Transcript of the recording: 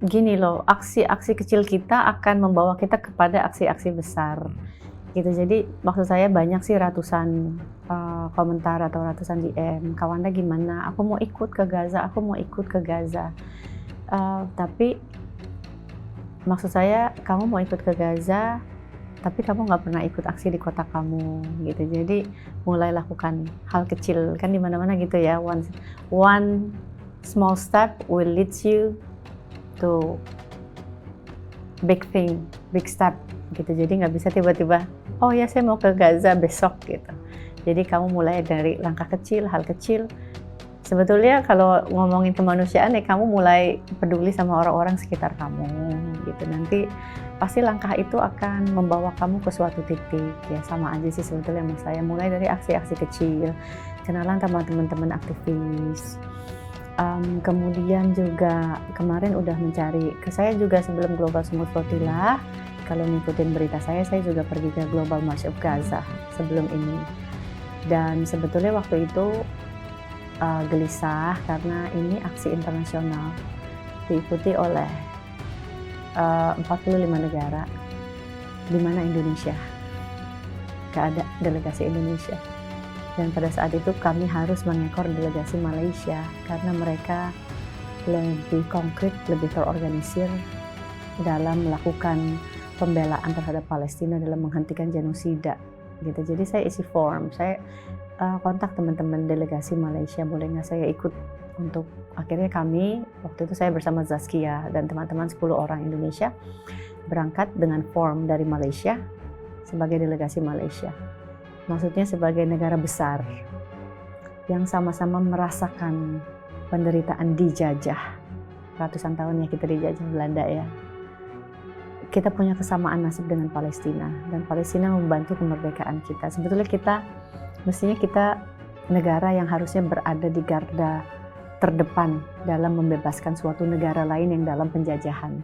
gini loh, aksi-aksi kecil kita akan membawa kita kepada aksi-aksi besar, gitu. Jadi maksud saya banyak sih ratusan, komentar atau ratusan DM, "Kawanda gimana? Aku mau ikut ke Gaza, aku mau ikut ke Gaza." Tapi maksud saya kamu mau ikut ke Gaza, tapi kamu nggak pernah ikut aksi di kota kamu, gitu. Jadi mulai lakukan hal kecil, kan di mana-mana gitu ya, one small step will lead you to big thing, big step, gitu. Jadi nggak bisa tiba-tiba, "Oh ya saya mau ke Gaza besok," gitu. Jadi kamu mulai dari langkah kecil, hal kecil. Sebetulnya kalau ngomongin kemanusiaan ya kamu mulai peduli sama orang-orang sekitar kamu, gitu. Nanti pasti langkah itu akan membawa kamu ke suatu titik, ya sama aja sih sebetulnya sama saya. Mulai dari aksi-aksi kecil, kenalan sama teman-teman aktivis. Kemudian juga kemarin udah mencari, saya juga sebelum Global Smooth Flotilla, kalau ngikutin berita saya juga pergi ke Global March of Gaza sebelum ini. Dan sebetulnya waktu itu gelisah karena ini aksi internasional diikuti oleh 45 negara, di mana Indonesia, gak ada delegasi Indonesia. Dan pada saat itu kami harus mengekor delegasi Malaysia karena mereka lebih konkret, lebih terorganisir dalam melakukan pembelaan terhadap Palestina dalam menghentikan genosida, gitu. Jadi saya isi form, saya kontak teman-teman delegasi Malaysia, boleh nggak saya ikut untuk, akhirnya kami, waktu itu saya bersama Zaskia dan teman-teman 10 orang Indonesia berangkat dengan form dari Malaysia sebagai delegasi Malaysia. Maksudnya sebagai negara besar yang sama-sama merasakan penderitaan dijajah. Ratusan tahun ya kita dijajah Belanda ya. Kita punya kesamaan nasib dengan Palestina dan Palestina membantu kemerdekaan kita. Sebetulnya mestinya kita negara yang harusnya berada di garda terdepan dalam membebaskan suatu negara lain yang dalam penjajahan.